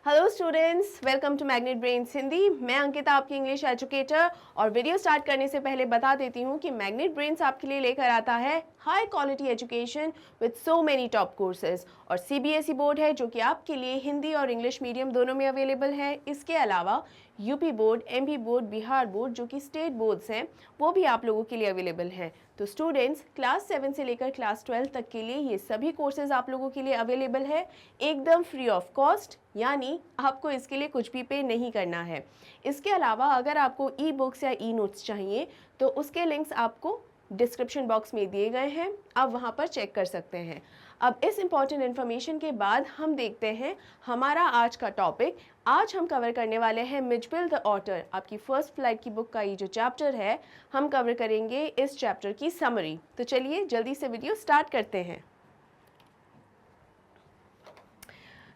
Hello students, welcome to Magnet Brains Hindi. मैं अंकिता, आपकी English educator. और वीडियो स्टार्ट करने से पहले बता देती हूँ कि मैग्नेट ब्रेन्स आपके लिए लेकर आता है high quality education with so many top courses. और सीबीएसई बोर्ड है जो कि आपके लिए हिंदी और इंग्लिश मीडियम दोनों में अवेलेबल है। इसके अलावा UP board, MP board, Bihar board जो कि स्टेट बोर्ड्स हैं वो भी आप लोगों के लिए अवेलेबल हैं। तो स्टूडेंट्स, क्लास 7 से लेकर क्लास 12 तक के लिए ये सभी कोर्सेज आप लोगों के लिए अवेलेबल है एकदम फ्री ऑफ कॉस्ट, यानी आपको इसके लिए कुछ भी पे नहीं करना है। इसके अलावा अगर आपको ई बुक्स या ई नोट्स चाहिए तो उसके लिंक्स आपको डिस्क्रिप्शन बॉक्स में दिए गए हैं, आप वहाँ पर चेक कर सकते हैं। अब इस इम्पॉर्टेंट इन्फॉर्मेशन के बाद हम देखते हैं हमारा आज का टॉपिक। आज हम कवर करने वाले हैं मिचबिल द ऑटर, आपकी फर्स्ट फ्लाइट की बुक का ये जो चैप्टर है हम कवर करेंगे इस चैप्टर की समरी। तो चलिए जल्दी से वीडियो स्टार्ट करते हैं।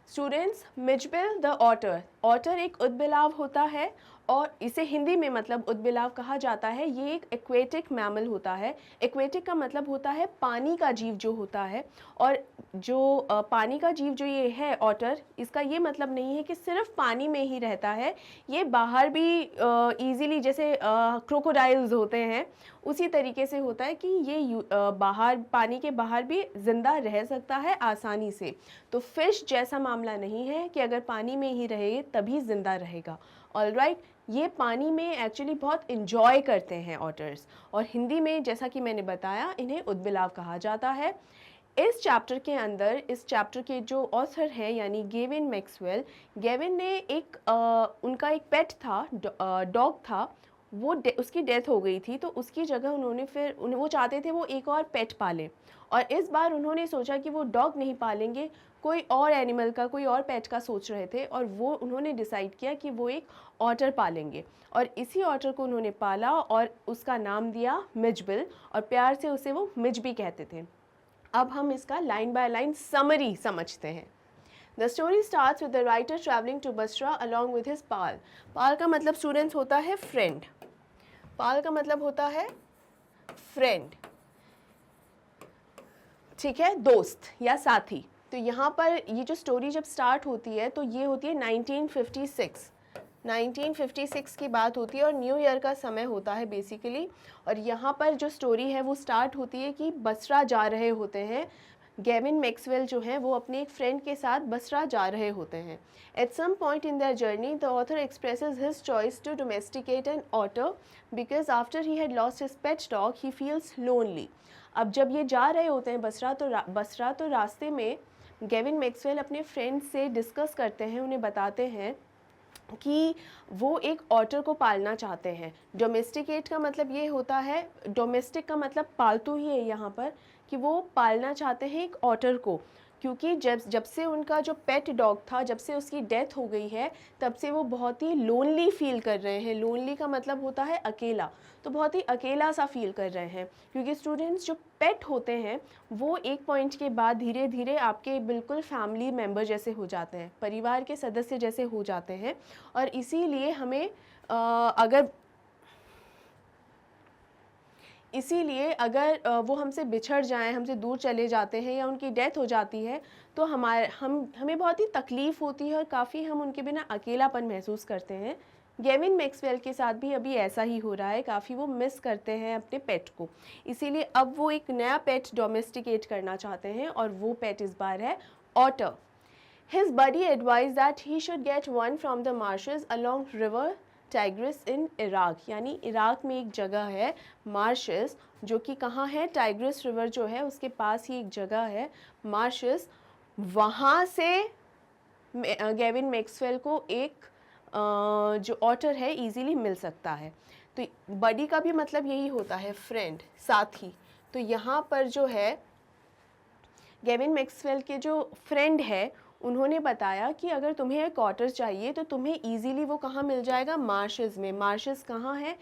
Students, Mijbil the otter, otter एक उदबिलाव होता है और इसे हिंदी में मतलब उदबिलाव कहा जाता है। ये एक एक्वेटिक मैमल होता है। एक्वेटिक का मतलब होता है पानी का जीव जो होता है। और जो पानी का जीव जो ये है ऑटर, इसका ये मतलब नहीं है कि सिर्फ पानी में ही रहता है, ये बाहर भी इजीली, जैसे क्रोकोडाइल्स होते हैं उसी तरीके से होता है कि ये बाहर, पानी के बाहर भी ज़िंदा रह सकता है आसानी से। तो फिश जैसा मामला नहीं है कि अगर पानी में ही रहे तभी ज़िंदा रहेगा। ऑलराइट, ये पानी में एक्चुअली बहुत इंजॉय करते हैं ऑटर्स, और हिंदी में जैसा कि मैंने बताया इन्हें उदबिलाव कहा जाता है। इस चैप्टर के अंदर, इस चैप्टर के जो ऑथर हैं यानी गेविन मैक्सवेल, गेविन ने उनका एक पेट था, डॉग था, वो उसकी डेथ हो गई थी। तो उसकी जगह उन्होंने वो चाहते थे वो एक और पेट पालें, और इस बार उन्होंने सोचा कि वो डॉग नहीं पालेंगे, कोई और एनिमल का, कोई और पेट का सोच रहे थे, और वो उन्होंने डिसाइड किया कि वो एक ऑटर पालेंगे। और इसी ऑटर को उन्होंने पाला और उसका नाम दिया मिचबिल, और प्यार से उसे वो मिच भी कहते थे। अब हम इसका लाइन बाय लाइन समरी समझते हैं। The story starts with the writer traveling to Basra along with his pal. पाल का मतलब स्टूडेंट्स होता है फ्रेंड। पाल का मतलब होता है फ्रेंड, ठीक है, दोस्त या साथी। तो यहाँ पर ये जो स्टोरी जब स्टार्ट होती है तो ये होती है 1956 की बात होती है, और न्यू ईयर का समय होता है बेसिकली। और यहाँ पर जो स्टोरी है वो स्टार्ट होती है कि बसरा जा रहे होते हैं। गेविन मैक्सवेल जो हैं वो अपने एक फ्रेंड के साथ बसरा जा रहे होते हैं। At some point in their journey the author expresses his choice to domesticate an otter because after he had lost his pet dog he feels lonely. अब जब ये जा रहे होते हैं बसरा तो रास्ते में गेविन मैक्सवेल अपने फ्रेंड से डिस्कस करते हैं, उन्हें बताते हैं कि वो एक ऑटर को पालना चाहते हैं। डोमेस्टिकेट का मतलब ये होता है, डोमेस्टिक का मतलब पालतू ही है यहाँ पर, कि वो पालना चाहते हैं एक ऑटर को, क्योंकि जब से उनका जो पेट डॉग था, जब से उसकी डेथ हो गई है, तब से वो बहुत ही लोनली फील कर रहे हैं। लोनली का मतलब होता है अकेला, तो बहुत ही अकेला सा फील कर रहे हैं। क्योंकि स्टूडेंट्स, जो पेट होते हैं वो एक पॉइंट के बाद धीरे धीरे आपके बिल्कुल फैमिली मेम्बर जैसे हो जाते हैं, परिवार के सदस्य जैसे हो जाते हैं। और इसीलिए अगर वो हमसे बिछड़ जाएं, हमसे दूर चले जाते हैं या उनकी डेथ हो जाती है तो हमें बहुत ही तकलीफ़ होती है और काफ़ी हम उनके बिना अकेलापन महसूस करते हैं। गेविन मैक्सवेल के साथ भी अभी ऐसा ही हो रहा है, काफ़ी वो मिस करते हैं अपने पेट को। इसीलिए अब वो एक नया पेट डोमेस्टिकेट करना चाहते हैं, और वो पेट इस बार है otter. His buddy advised that he should get one from the marshes along river Tigris in Iraq, यानी इराक में एक जगह है मार्शेस, जो कि कहाँ है, टाइग्रिस रिवर जो है उसके पास ही एक जगह है मार्शेस। वहाँ से गेविन मैक्सवेल को एक जो ऑटर है इजीली मिल सकता है। तो बडी का भी मतलब यही होता है फ्रेंड, साथी। तो यहाँ पर जो है गेविन मैक्सवेल के जो फ्रेंड है उन्होंने बताया कि अगर तुम्हें एक ऑटर चाहिए तो तुम्हें इजीली वो कहाँ मिल जाएगा, मार्शेस में। मार्शेस कहाँ है,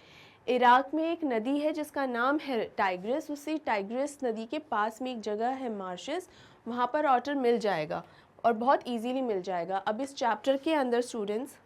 इराक में एक नदी है जिसका नाम है टाइग्रिस, उसी टाइग्रिस नदी के पास में एक जगह है मार्शेस, वहाँ पर ऑटर मिल जाएगा और बहुत इजीली मिल जाएगा। अब इस चैप्टर के अंदर स्टूडेंट्स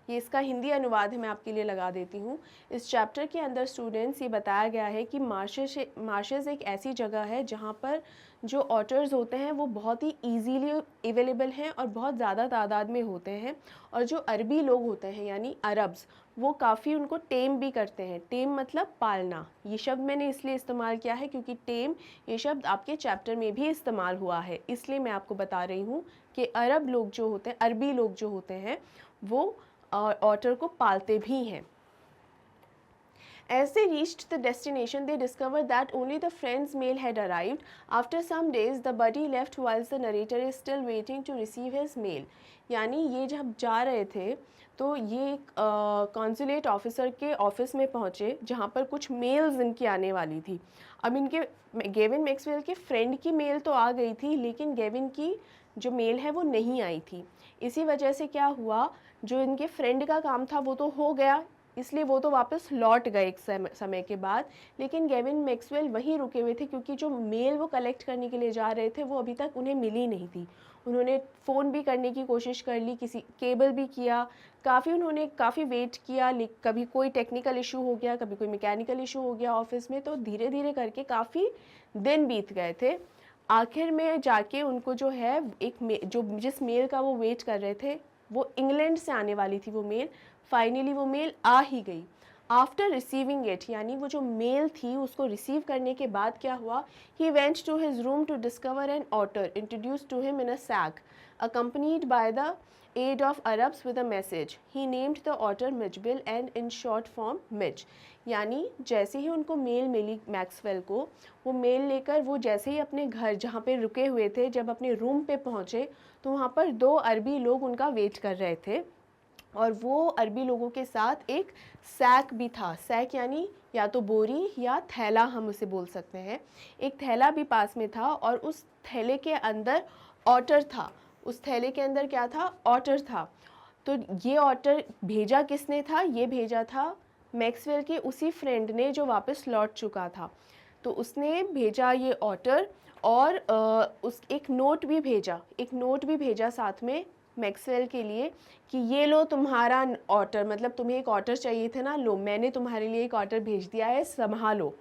ये इसका हिंदी अनुवाद है, मैं आपके लिए लगा देती हूँ। इस चैप्टर के अंदर स्टूडेंट्स ये बताया गया है कि मार्शेस एक ऐसी जगह है जहाँ पर जो ऑटर्स होते हैं वो बहुत ही ईजीली अवेलेबल हैं और बहुत ज़्यादा तादाद में होते हैं। और जो अरबी लोग होते हैं यानी अरब्स, वो काफ़ी उनको टेम भी करते हैं। टेम मतलब पालना। ये शब्द मैंने इसलिए इस्तेमाल किया है क्योंकि टेम ये शब्द आपके चैप्टर में भी इस्तेमाल हुआ है, इसलिए मैं आपको बता रही हूँ कि अरब लोग जो होते हैं, अरबी लोग जो होते हैं, वो ऑटर को पालते भी हैं। As they reached the destination, they discovered that only the friend's mail had arrived. After some days, the buddy left whilst the narrator is still waiting to receive his mail. यानी ये जब जा रहे थे तो ये एक कॉन्सुलेट ऑफिसर के ऑफिस में पहुँचे जहाँ पर कुछ मेल्स इनकी आने वाली थी। अब इनके गेविन मैक्सवेल के फ्रेंड की मेल तो आ गई थी, लेकिन गेविन की जो मेल है वो नहीं आई थी। इसी वजह से क्या हुआ, जो इनके फ्रेंड का काम था वो तो हो गया, इसलिए वो तो वापस लौट गए एक समय के बाद। लेकिन गेविन मैक्सवेल वहीं रुके हुए थे क्योंकि जो मेल वो कलेक्ट करने के लिए जा रहे थे वो अभी तक उन्हें मिली नहीं थी। उन्होंने फ़ोन भी करने की कोशिश कर ली, किसी केबल भी किया, उन्होंने काफ़ी वेट किया, कभी कोई टेक्निकल इशू हो गया, कभी कोई मैकेनिकल इशू हो गया ऑफिस में, तो धीरे धीरे करके काफ़ी दिन बीत गए थे। आखिर में जाके उनको जो है जिस मेल का वो वेट कर रहे थे वो इंग्लैंड से आने वाली थी वो मेल, फाइनली वो मेल आ ही गई। आफ्टर रिसीविंग इट, यानी वो जो मेल थी उसको रिसीव करने के बाद क्या हुआ, he went to his room to discover an otter introduce to him in a sack accompanied by the aid of Arabs with a message. He named the otter Mitchbill and in short form Mitch. यानी जैसे ही उनको mail मिली Maxwell को, वो mail लेकर वो जैसे ही अपने घर जहाँ पे रुके हुए थे, जब अपने रूम पे पहुँचे तो वहाँ पर 2 अरबी लोग उनका वेट कर रहे थे और वो अरबी लोगों के साथ एक सैक भी था। सैक यानी या तो बोरी या थैला हम उसे बोल सकते हैं। एक थैला भी पास में था और उस थैले के अंदर ऑटर था। उस थैले के अंदर क्या था, ऑटर था। तो ये ऑटर भेजा किसने था, ये भेजा था मैक्सवेल के उसी फ्रेंड ने जो वापस लौट चुका था। तो उसने भेजा ये ऑटर और उस एक नोट भी भेजा साथ में मैक्सवेल के लिए कि ये लो तुम्हारा ऑटर, मतलब तुम्हें एक ऑटर चाहिए थे ना, लो मैंने तुम्हारे लिए एक ऑटर भेज दिया है, संभालो।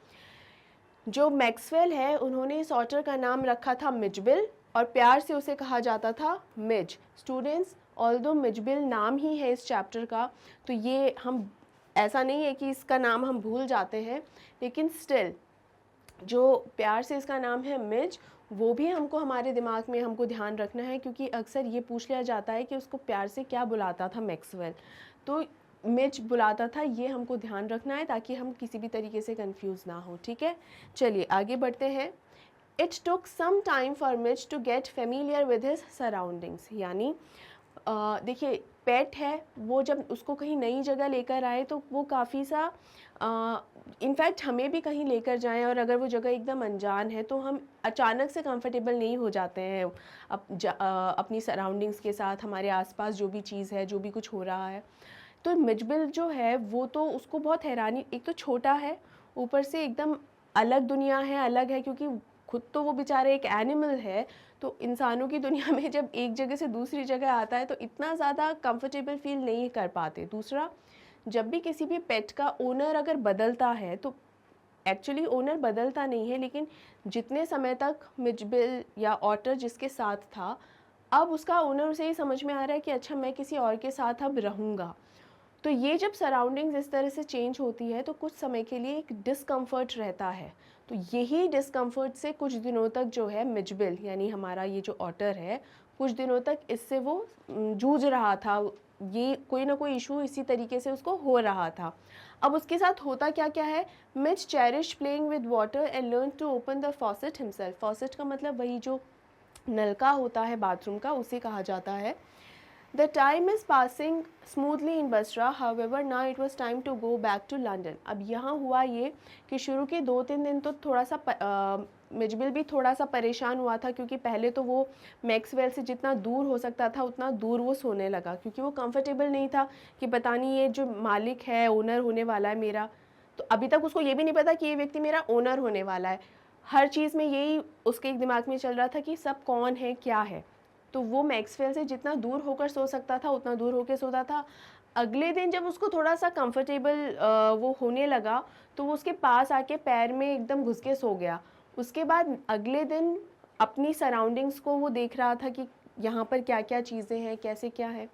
जो मैक्सवेल है उन्होंने इस ऑटर का नाम रखा था मिचबिल और प्यार से उसे कहा जाता था मिज। स्टूडेंट्स, ऑल्दो मिचबिल नाम ही है इस चैप्टर का, तो ये हम ऐसा नहीं है कि इसका नाम हम भूल जाते हैं, लेकिन स्टिल जो प्यार से इसका नाम है मिज, वो भी हमारे दिमाग में हमको ध्यान रखना है क्योंकि अक्सर ये पूछ लिया जाता है कि उसको प्यार से क्या बुलाता था मैक्सवेल, तो मिच बुलाता था, ये हमको ध्यान रखना है ताकि हम किसी भी तरीके से कंफ्यूज ना हो। ठीक है, चलिए आगे बढ़ते हैं। It took some time for Mitch to get familiar with his surroundings. यानी देखिए पेट है, वो जब उसको कहीं नई जगह लेकर आए तो वो काफ़ी सा इनफैक्ट हमें भी कहीं लेकर जाएं और अगर वो जगह एकदम अनजान है तो हम अचानक से कंफर्टेबल नहीं हो जाते हैं अपनी सराउंडिंग्स के साथ, हमारे आसपास जो भी चीज़ है, जो भी कुछ हो रहा है। तो मिचबिल जो है वो तो उसको बहुत हैरानी, एक तो छोटा है, ऊपर से एकदम अलग दुनिया है, अलग है क्योंकि खुद तो वो बेचारे एक एनिमल है, तो इंसानों की दुनिया में जब एक जगह से दूसरी जगह आता है तो इतना ज़्यादा कंफर्टेबल फील नहीं कर पाते। दूसरा, जब भी किसी भी पेट का ओनर अगर बदलता है तो एक्चुअली ओनर बदलता नहीं है, लेकिन जितने समय तक मिचबिल या ऑटर जिसके साथ था, अब उसका ओनर उसे ही समझ में आ रहा है कि अच्छा मैं किसी और के साथ अब रहूँगा। तो ये जब सराउंडिंग्स इस तरह से चेंज होती है तो कुछ समय के लिए एक डिस्कम्फर्ट रहता है। तो यही डिस्कम्फर्ट से कुछ दिनों तक जो है मिचबिल यानी हमारा ये जो ऑटर है, कुछ दिनों तक इससे वो जूझ रहा था, ये कोई ना कोई इशू इसी तरीके से उसको हो रहा था। अब उसके साथ होता क्या क्या है, Mij cherish playing with water and learn to open the faucet himself. Faucet का मतलब वही जो नलका होता है बाथरूम का, उसे कहा जाता है। The time is passing smoothly in Basra, however now it was time to go back to London. अब यहाँ हुआ ये कि शुरू के 2-3 दिन तो थोड़ा सा मिचबिल भी थोड़ा सा परेशान हुआ था क्योंकि पहले तो वो मैक्सवेल से जितना दूर हो सकता था उतना दूर वो सोने लगा क्योंकि वो कंफर्टेबल नहीं था कि पता नहीं ये जो मालिक है, ओनर होने वाला है मेरा, तो अभी तक उसको ये भी नहीं पता कि ये व्यक्ति मेरा ओनर होने वाला है। हर चीज़ में यही उसके एक दिमाग में चल रहा था कि सब कौन है, क्या है। तो वो मैक्सवेल से जितना दूर होकर सो सकता था उतना दूर होकर सोता था। अगले दिन जब उसको थोड़ा सा कंफर्टेबल वो होने लगा तो वो उसके पास आके पैर में एकदम घुस के सो गया। उसके बाद अगले दिन अपनी सराउंडिंग्स को वो देख रहा था कि यहाँ पर क्या क्या चीज़ें हैं, कैसे क्या है।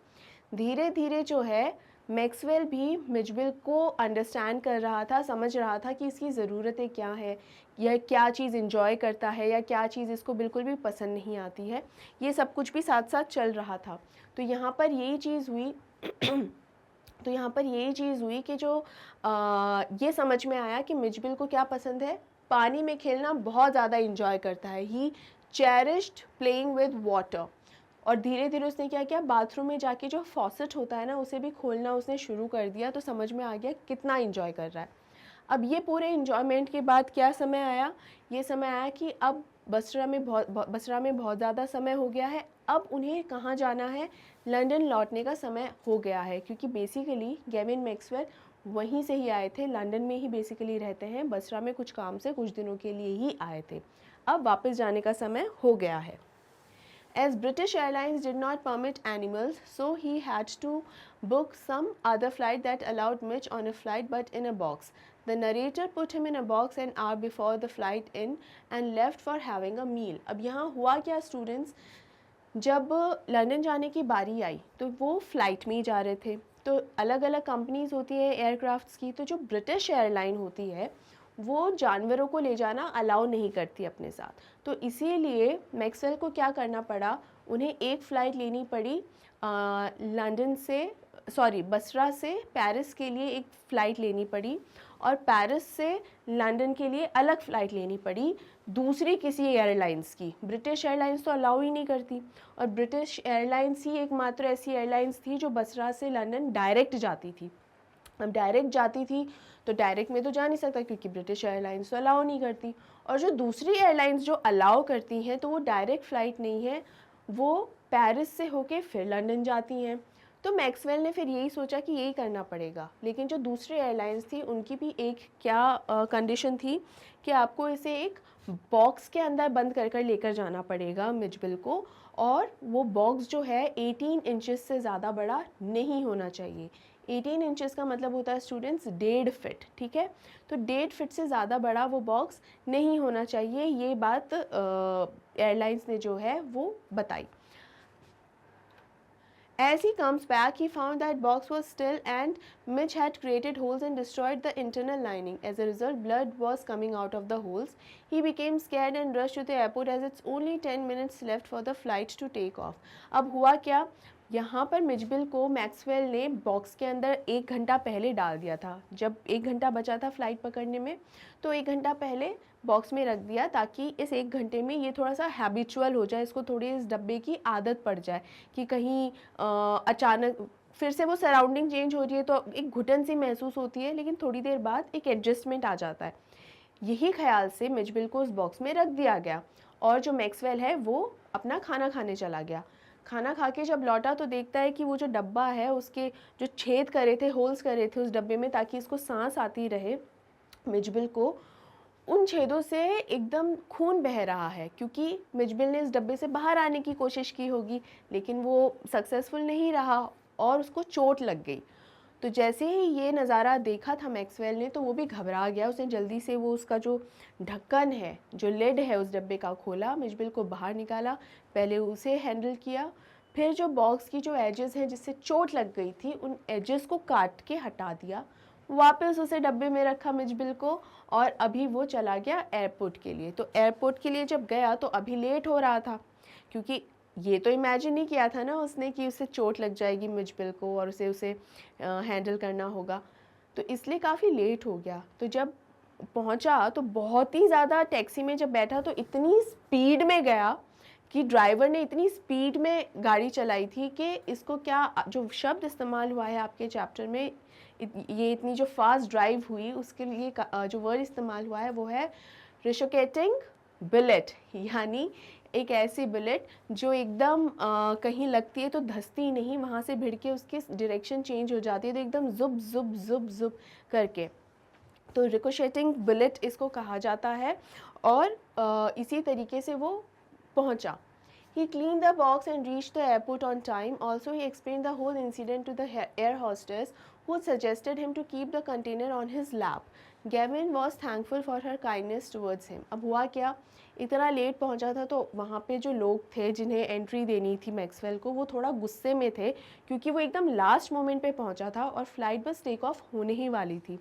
धीरे धीरे जो है मैक्सवेल भी मिचबिल को अंडरस्टैंड कर रहा था, समझ रहा था कि इसकी ज़रूरतें क्या है, यह क्या चीज़ इन्जॉय करता है या क्या चीज़ इसको बिल्कुल भी पसंद नहीं आती है। ये सब कुछ भी साथ साथ चल रहा था। तो यहाँ पर यही चीज़ हुई तो यहाँ पर यही चीज़ हुई कि जो ये समझ में आया कि मिचबिल को क्या पसंद है, पानी में खेलना बहुत ज़्यादा इन्जॉय करता है। ही चेरिश्ड प्लेइंग विद वाटर। और धीरे धीरे उसने क्या किया, बाथरूम में जाके जो फॉसेट होता है ना उसे भी खोलना उसने शुरू कर दिया। तो समझ में आ गया कितना इन्जॉय कर रहा है। अब ये पूरे इन्जॉयमेंट के बाद क्या समय आया, ये समय आया कि अब बसरा में बहुत ज़्यादा समय हो गया है। अब उन्हें कहाँ जाना है, लंदन लौटने का समय हो गया है। क्योंकि बेसिकली गेविन मैक्सवेल वहीं से ही आए थे, लंदन में ही बेसिकली रहते हैं, बसरा में कुछ काम से कुछ दिनों के लिए ही आए थे। अब वापस जाने का समय हो गया है। As British Airlines did not permit animals, so he had to book some other flight that allowed Mitch on a flight but in a box. The narrator put him in a box an hour before the flight in and left for having a meal. अब यहाँ हुआ क्या students, जब London जाने की बारी आई तो वो फ़्लाइट में ही जा रहे थे। तो अलग अलग कंपनीज़ होती है एयरक्राफ्ट्स की, तो जो ब्रिटिश एयरलाइन होती है वो जानवरों को ले जाना अलाउ नहीं करती अपने साथ। तो इसीलिए मैक्सवेल को क्या करना पड़ा, उन्हें एक फ़्लाइट लेनी पड़ी लंदन से, सॉरी बसरा से पेरिस के लिए एक फ़्लाइट लेनी पड़ी, और पेरिस से लंदन के लिए अलग फ़्लाइट लेनी पड़ी दूसरी किसी एयरलाइंस की। ब्रिटिश एयरलाइंस तो अलाउ ही नहीं करती, और ब्रिटिश एयरलाइंस ही एकमात्र ऐसी एयरलाइंस थी जो बसरा से लंदन डायरेक्ट जाती थी। अब डायरेक्ट जाती थी तो डायरेक्ट में तो जा नहीं सकता क्योंकि ब्रिटिश एयरलाइंस तो अलाउ नहीं करती, और जो दूसरी एयरलाइंस जो अलाउ करती हैं तो वो डायरेक्ट फ़्लाइट नहीं है, वो पेरिस से होके फिर लंदन जाती हैं। तो मैक्सवेल ने फिर यही सोचा कि यही करना पड़ेगा। लेकिन जो दूसरी एयरलाइंस थी उनकी भी एक क्या कंडीशन थी कि आपको इसे एक बॉक्स के अंदर बंद कर कर लेकर जाना पड़ेगा मिचबिल को, और वो बॉक्स जो है 18 इंचेस से ज़्यादा बड़ा नहीं होना चाहिए। 18 इंचेस का मतलब होता है स्टूडेंट्स 1.5 फीट, ठीक है। तो 1.5 फीट से ज़्यादा बड़ा वो बॉक्स नहीं होना चाहिए। ये बात एयरलाइंस ने जो है वो बताई। As he comes back, he found that box was still and Mitch had created holes and destroyed the internal lining. As a result, blood was coming out of the holes. He became scared and rushed to the airport as it's only 10 minutes left for the flight to take off. अब हुआ क्या, यहाँ पर Mijbil को Maxwell ने box के अंदर 1 घंटा पहले डाल दिया था। जब 1 घंटा बचा था फ़्लाइट पकड़ने में, तो 1 घंटा पहले बॉक्स में रख दिया ताकि इस 1 घंटे में ये थोड़ा सा हैबिचुअल हो जाए, इसको थोड़ी इस डब्बे की आदत पड़ जाए कि कहीं अचानक फिर से वो सराउंडिंग चेंज हो रही है तो एक घुटन सी महसूस होती है, लेकिन थोड़ी देर बाद एक एडजस्टमेंट आ जाता है। यही ख्याल से मिचबिल को उस बॉक्स में रख दिया गया, और जो मैक्सवेल है वो अपना खाना खाने चला गया। खाना खा के जब लौटा तो देखता है कि वो जो डब्बा है उसके जो छेद करे थे, होल्स करे थे उस डब्बे में ताकि इसको सांस आती रहे, मिचबिल को उन छेदों से एकदम खून बह रहा है। क्योंकि मिचबिल ने इस डब्बे से बाहर आने की कोशिश की होगी लेकिन वो सक्सेसफुल नहीं रहा और उसको चोट लग गई। तो जैसे ही ये नज़ारा देखा था मैक्सवेल ने तो वो भी घबरा गया। उसने जल्दी से वो उसका जो ढक्कन है, जो लिड है उस डब्बे का खोला, मिचबिल को बाहर निकाला, पहले उसे हैंडल किया, फिर जो बॉक्स की जो एजेस हैं जिससे चोट लग गई थी उन एजेस को काट के हटा दिया, वापस उसे डब्बे में रखा मिचबिल को, और अभी वो चला गया एयरपोर्ट के लिए। तो एयरपोर्ट के लिए जब गया तो अभी लेट हो रहा था, क्योंकि ये तो इमेजिन नहीं किया था ना उसने कि उसे चोट लग जाएगी मिचबिल को और उसे हैंडल करना होगा, तो इसलिए काफ़ी लेट हो गया। तो जब पहुंचा तो बहुत ही ज़्यादा, टैक्सी में जब बैठा तो इतनी स्पीड में गया कि ड्राइवर ने इतनी स्पीड में गाड़ी चलाई थी कि इसको क्या, जो शब्द इस्तेमाल हुआ है आपके चैप्टर में, ये इतनी जो फास्ट ड्राइव हुई उसके लिए जो वर्ड इस्तेमाल हुआ है वो है रिशोकेटिंग बुलेट, यानी एक ऐसी बुलेट जो एकदम कहीं लगती है तो धंसती नहीं, वहाँ से भिड़ के उसकी डायरेक्शन चेंज हो जाती है तो एकदम जुब जुब जुब जुब करके, तो रिकोशेटिंग बुलेट इसको कहा जाता है। और इसी तरीके से वो पहुँचा। He cleaned the box and reached the airport on time. Also, he explained the whole incident to the air hostess, who suggested him to keep the container on his lap. Gavin was thankful for her kindness towards him. अब हुआ क्या, इतना late पहुंचा था तो वहाँ पे जो लोग थे जिन्हें एंट्री देनी थी मैक्सवेल को, वो थोड़ा गुस्से में थे क्योंकि वो एकदम लास्ट मोमेंट पे पहुंचा था और फ्लाइट बस टेक ऑफ होने ही वाली थी।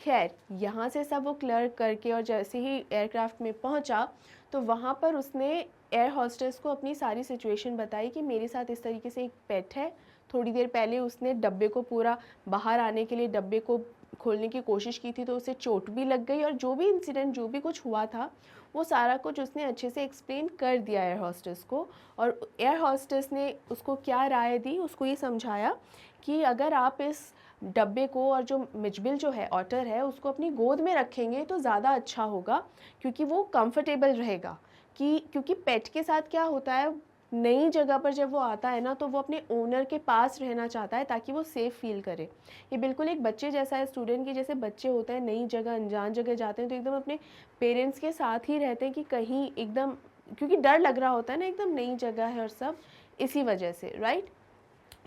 खैर, यहाँ से सब वो क्लियर करके और जैसे ही एयरक्राफ्ट में पहुंचा तो वहाँ पर उसने एयर हॉस्टेस को अपनी सारी सिचुएशन बताई कि मेरे साथ इस तरीके से एक पेट है। थोड़ी देर पहले उसने डब्बे को पूरा बाहर आने के लिए डब्बे को खोलने की कोशिश की थी तो उसे चोट भी लग गई, और जो भी इंसिडेंट जो भी कुछ हुआ था वो सारा कुछ उसने अच्छे से एक्सप्लेन कर दिया एयर हॉस्टेस को। और एयर हॉस्टेस ने उसको क्या राय दी, उसको ये समझाया कि अगर आप इस डब्बे को और जो मिचबिल जो है ऑटर है उसको अपनी गोद में रखेंगे तो ज़्यादा अच्छा होगा, क्योंकि वो कंफर्टेबल रहेगा। क्योंकि पेट के साथ क्या होता है, नई जगह पर जब वो आता है ना तो वो अपने ओनर के पास रहना चाहता है ताकि वो सेफ़ फील करे। ये बिल्कुल एक बच्चे जैसा है, स्टूडेंट के जैसे बच्चे होते हैं, नई जगह अनजान जगह जाते हैं तो एकदम अपने पेरेंट्स के साथ ही रहते हैं कि कहीं एकदम, क्योंकि डर लग रहा होता है ना, एकदम नई जगह है और सब, इसी वजह से, राइट।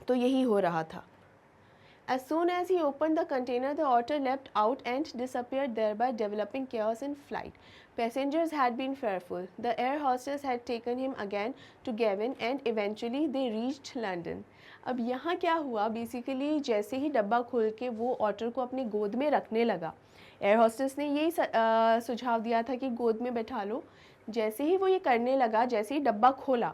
तो यही हो रहा था। As soon as he opened the container, the otter leapt out and disappeared, thereby developing chaos in flight. Passengers had been fearful. The air hostess had taken him again to Gavin and eventually they reached London. अब यहाँ क्या हुआ, basically जैसे ही डब्बा खोल के वो otter को अपनी गोद में रखने लगा, एयर हॉस्टेस ने यही सुझाव दिया था कि गोद में बैठा लो। जैसे ही वो ये करने लगा, जैसे ही डब्बा खोला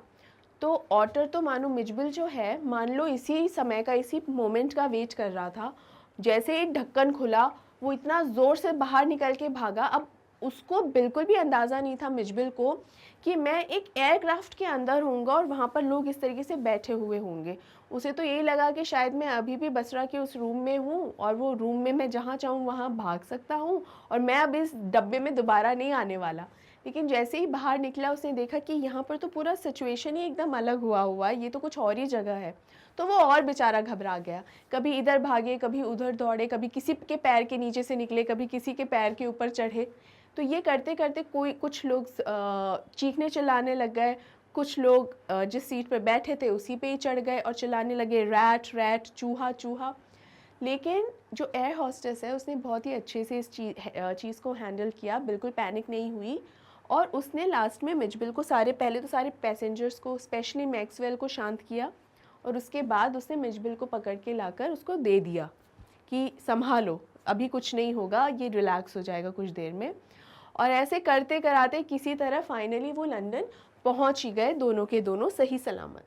तो ऑटर तो मानो मिचबिल जो है, मान लो इसी समय का, इसी मोमेंट का वेट कर रहा था। जैसे ही ढक्कन खुला वो इतना ज़ोर से बाहर निकल के भागा। अब उसको बिल्कुल भी अंदाज़ा नहीं था मिचबिल को कि मैं एक एयरक्राफ्ट के अंदर होऊंगा और वहाँ पर लोग इस तरीके से बैठे हुए होंगे। उसे तो यही लगा कि शायद मैं अभी भी बसरा के उस रूम में हूँ और वो रूम में मैं जहाँ चाहूँ वहाँ भाग सकता हूँ और मैं अब इस डब्बे में दोबारा नहीं आने वाला। लेकिन जैसे ही बाहर निकला उसने देखा कि यहाँ पर तो पूरा सिचुएशन ही एकदम अलग हुआ है, ये तो कुछ और ही जगह है। तो वो और बेचारा घबरा गया, कभी इधर भागे, कभी उधर दौड़े, कभी किसी के पैर के नीचे से निकले, कभी किसी के पैर के ऊपर चढ़े। तो ये करते करते कुछ लोग चीखने चिल्लाने लग गए, कुछ लोग जिस सीट पर बैठे थे उसी पे ही चढ़ गए और चिल्लाने लगे, रैट रैट, चूहा चूहा। लेकिन जो एयर हॉस्टेस है उसने बहुत ही अच्छे से इस चीज़ को हैंडल किया, बिल्कुल पैनिक नहीं हुई। और उसने लास्ट में मिचबिल को पहले तो सारे पैसेंजर्स को, स्पेशली मैक्सवेल को शांत किया और उसके बाद उसने मिचबिल को पकड़ के लाकर उसको दे दिया कि संभालो, अभी कुछ नहीं होगा, ये रिलैक्स हो जाएगा कुछ देर में। और ऐसे करते कराते किसी तरह फाइनली वो लंदन पहुंच ही गए, दोनों के दोनों सही सलामत।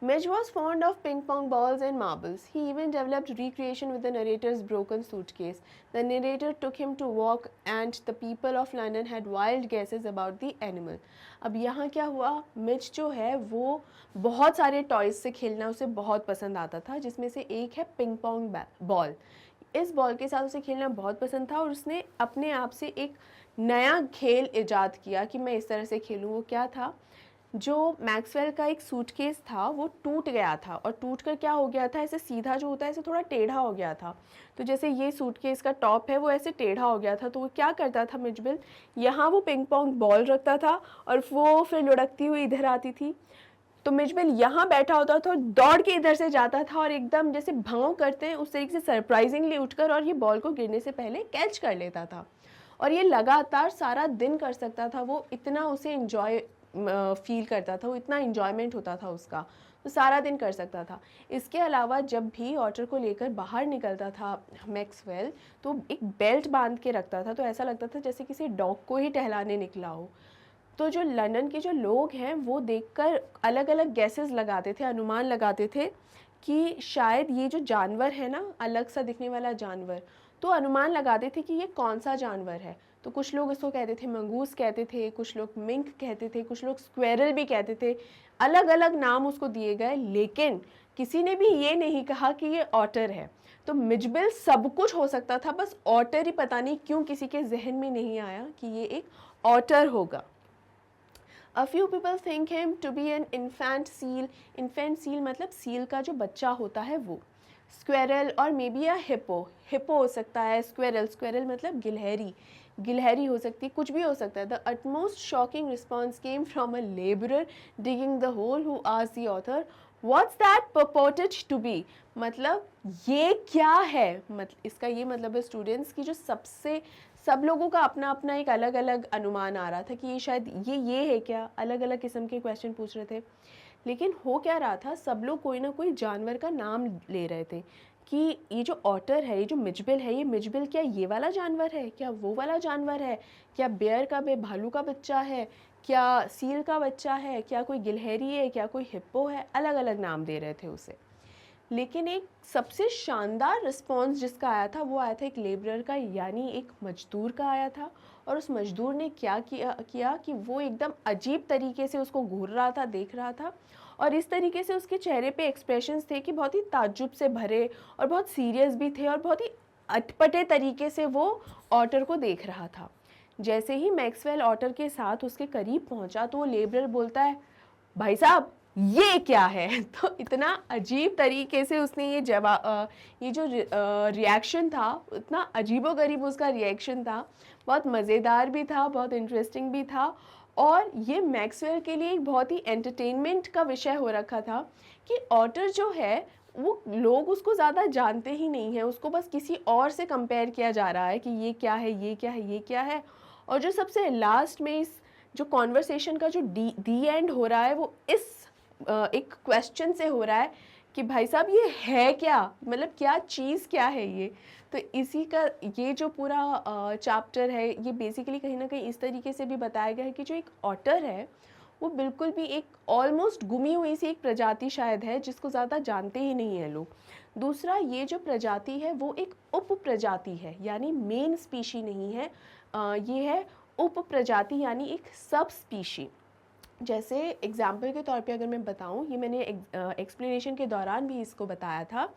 Midge was fond of ping pong balls and marbles. He even developed recreation with the narrator's broken suitcase. The narrator took him to walk and the people of London had wild guesses about the animal. अब यहाँ क्या हुआ, Mitch जो है वो बहुत सारे toys से खेलना उसे बहुत पसंद आता था, जिसमें से एक है पिंग पोंग बॉल। इस बॉल के साथ उसे खेलना बहुत पसंद था और उसने अपने आप से एक नया खेल इजाद किया कि मैं इस तरह से खेलूँ। वो क्या था, जो मैक्सवेल का एक सूटकेस था वो टूट गया था और टूटकर क्या हो गया था, ऐसे सीधा जो होता है ऐसे थोड़ा टेढ़ा हो गया था। तो जैसे ये सूटकेस का टॉप है वो ऐसे टेढ़ा हो गया था, तो वो क्या करता था मिचबिल, यहाँ वो पिंग पोंग बॉल रखता था और वो फिर लुढ़कती हुई इधर आती थी। तो मिचबिल यहाँ बैठा होता था, दौड़ के इधर से जाता था और एकदम जैसे भौं करते हैं उस तरीके से सरप्राइजिंगली उठकर और ये बॉल को गिरने से पहले कैच कर लेता था। और ये लगातार सारा दिन कर सकता था, वो इतना उसे इंजॉय फील करता था, वो इतना इंजॉयमेंट होता था उसका, तो सारा दिन कर सकता था। इसके अलावा जब भी ऑटर को लेकर बाहर निकलता था मैक्सवेल तो एक बेल्ट बांध के रखता था, तो ऐसा लगता था जैसे किसी डॉग को ही टहलाने निकला हो। तो जो लंदन के जो लोग हैं वो देखकर अलग अलग गैसेस लगाते थे, अनुमान लगाते थे कि शायद ये जो जानवर है ना, अलग सा दिखने वाला जानवर, तो अनुमान लगाते थे कि ये कौन सा जानवर है। तो कुछ लोग इसको कहते थे मंगूस कहते थे, कुछ लोग मिंक कहते थे, कुछ लोग स्क्वेरल भी कहते थे, अलग अलग नाम उसको दिए गए, लेकिन किसी ने भी ये नहीं कहा कि ये ऑटर है। तो मिचबिल सब कुछ हो सकता था, बस ऑटर ही पता नहीं क्यों किसी के जहन में नहीं आया कि ये एक ऑटर होगा। A few people think him to be an infant seal. Infant seal मतलब सील का जो बच्चा होता है वो। स्क्वेरल और may be a hippo. Hippo हो सकता है, स्क्वेरल, स्क्वेरल मतलब गिलहरी, गिलहरी हो सकती है, कुछ भी हो सकता है। The utmost shocking response came from a labourer digging the hole who asked the author what's that purported to be. मतलब ये क्या है, मतलब इसका ये मतलब है स्टूडेंट्स की जो सबसे सब लोगों का अपना अपना एक अलग अलग अनुमान आ रहा था कि ये शायद ये है क्या, अलग अलग किस्म के क्वेश्चन पूछ रहे थे। लेकिन हो क्या रहा था, सब लोग कोई ना कोई जानवर का नाम ले रहे थे कि ये जो ऑटर है, ये जो मिजबिल है, ये मिजबिल क्या ये वाला जानवर है, क्या वो वाला जानवर है, क्या बेयर का भालू का बच्चा है, क्या सील का बच्चा है, क्या कोई गिलहरी है, क्या कोई हिप्पो है, अलग अलग नाम दे रहे थे उसे। लेकिन एक सबसे शानदार रिस्पॉन्स जिसका आया था वो आया था एक लेबरर का, यानी एक मजदूर का आया था। और उस मजदूर ने क्या किया कि वो एकदम अजीब तरीके से उसको घूर रहा था, देख रहा था, और इस तरीके से उसके चेहरे पे एक्सप्रेशंस थे कि बहुत ही ताज्जुब से भरे और बहुत सीरियस भी थे और बहुत ही अटपटे तरीके से वो ऑटर को देख रहा था। जैसे ही मैक्सवेल ऑटर के साथ उसके करीब पहुंचा तो वो लेबरर बोलता है, भाई साहब ये क्या है। तो इतना अजीब तरीके से उसने ये जो रिएक्शन था, इतना अजीबोगरीब उसका रिएक्शन था, बहुत मज़ेदार भी था, बहुत इंटरेस्टिंग भी था। और ये मैक्सवेल के लिए एक बहुत ही एंटरटेनमेंट का विषय हो रखा था कि ऑटर जो है वो लोग उसको ज़्यादा जानते ही नहीं हैं, उसको बस किसी और से कंपेयर किया जा रहा है कि ये क्या है, ये क्या है, ये क्या है। और जो सबसे लास्ट में इस जो कॉन्वर्सेशन का जो डी एंड हो रहा है वो इस एक क्वेश्चन से हो रहा है कि भाई साहब ये है क्या, मतलब क्या चीज़ क्या है ये। तो इसी का ये जो पूरा चैप्टर है ये बेसिकली कहीं ना कहीं इस तरीके से भी बताया गया है कि जो एक ऑटर है वो बिल्कुल भी एक ऑलमोस्ट गुमी हुई सी एक प्रजाति शायद है जिसको ज़्यादा जानते ही नहीं हैं लोग। दूसरा, ये जो प्रजाति है वो एक उप प्रजाति है, यानी मेन स्पीशी नहीं है, ये है उप प्रजाति यानी एक सब स्पीशी। जैसे एग्जाम्पल के तौर पे अगर मैं बताऊं, ये मैंने एक्सप्लेनेशन के दौरान भी इसको बताया था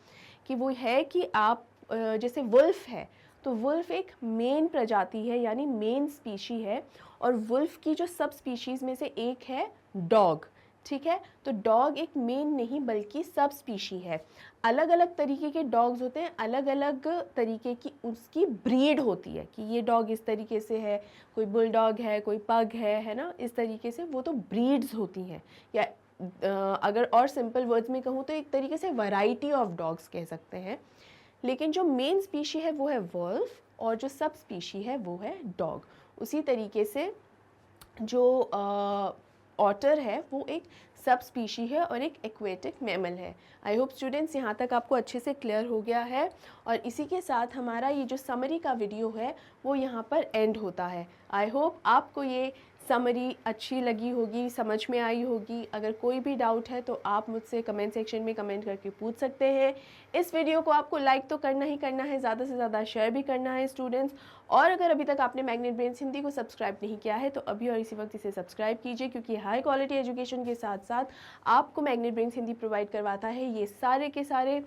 कि वो है कि आप जैसे वुल्फ है तो वुल्फ एक मेन प्रजाति है यानी मेन स्पीशी है, और वुल्फ की जो सब स्पीशीज़ में से एक है डॉग। ठीक है, तो डॉग एक मेन नहीं बल्कि सब स्पीशी है। अलग अलग तरीके के डॉग्स होते हैं, अलग अलग तरीके की उसकी ब्रीड होती है कि ये डॉग इस तरीके से है, कोई बुल डॉग है, कोई पग है ना, इस तरीके से वो तो ब्रीड्स होती हैं। या अगर और सिंपल वर्ड्स में कहूँ तो एक तरीके से वैरायटी ऑफ डॉग्स कह सकते हैं। लेकिन जो मेन स्पीशी है वो है वुल्फ और जो सब स्पीशी है वो है डॉग। उसी तरीके से जो ऑटर है वो एक सब स्पीशी है और एक एक्वेटिक मैमल है। आई होप स्टूडेंट्स यहाँ तक आपको अच्छे से क्लियर हो गया है, और इसी के साथ हमारा ये जो समरी का वीडियो है वो यहाँ पर एंड होता है। आई होप आपको ये समरी अच्छी लगी होगी, समझ में आई होगी। अगर कोई भी डाउट है तो आप मुझसे कमेंट सेक्शन में कमेंट करके पूछ सकते हैं। इस वीडियो को आपको लाइक तो करना ही करना है, ज़्यादा से ज़्यादा शेयर भी करना है स्टूडेंट्स। और अगर अभी तक आपने मैग्नेट ब्रेन्स हिंदी को सब्सक्राइब नहीं किया है तो अभी और इसी वक्त इसे सब्सक्राइब कीजिए, क्योंकि हाई क्वालिटी एजुकेशन के साथ साथ आपको मैग्नेट ब्रेन्स हिंदी प्रोवाइड करवाता है ये सारे के सारे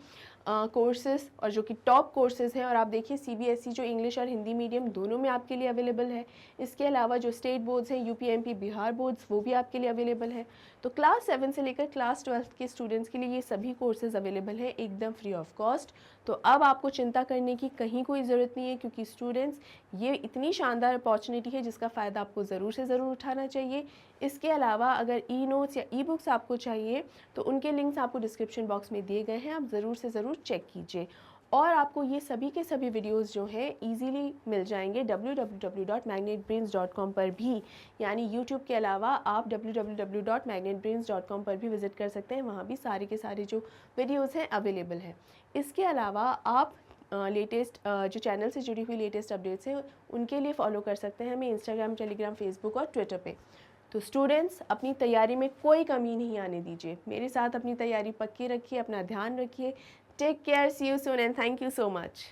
कोर्सेज़, और जो कि टॉप कोर्सेज़ हैं। और आप देखिए CBSE जो इंग्लिश और हिंदी मीडियम दोनों में आपके लिए अवेलेबल है। इसके अलावा जो स्टेट बोर्ड्स हैं UP MP बिहार बोर्ड्स वो भी आपके लिए अवेलेबल है। तो क्लास 7 से लेकर क्लास 12 के स्टूडेंट्स के लिए ये सभी कोर्सेज़ अवेलेबल है एकदम फ्री ऑफ कॉस्ट। तो अब आपको चिंता करने की कहीं कोई ज़रूरत नहीं है, क्योंकि स्टूडेंट्स ये इतनी शानदार अपॉर्चुनिटी है जिसका फ़ायदा आपको ज़रूर से ज़रूर उठाना चाहिए। इसके अलावा अगर ई-नोट्स या ई-बुक्स आपको चाहिए तो उनके लिंक्स आपको डिस्क्रिप्शन बॉक्स में दिए गए हैं, आप ज़रूर से ज़रूर चेक कीजिए। और आपको ये सभी के सभी वीडियोस जो हैं इजीली मिल जाएंगे www.magnetbrains.com पर भी, यानी YouTube के अलावा आप www.magnetbrains.com पर भी विज़िट कर सकते हैं, वहाँ भी सारे के सारे जो वीडियोस हैं अवेलेबल हैं। इसके अलावा आप लेटेस्ट जो चैनल से जुड़ी हुई लेटेस्ट अपडेट्स हैं उनके लिए फॉलो कर सकते हैं हमें इंस्टाग्राम, टेलीग्राम, फेसबुक और ट्विटर पे। तो स्टूडेंट्स अपनी तैयारी में कोई कमी नहीं आने दीजिए, मेरे साथ अपनी तैयारी पक्की रखिए, अपना ध्यान रखिए। Take care, see you soon and thank you so much.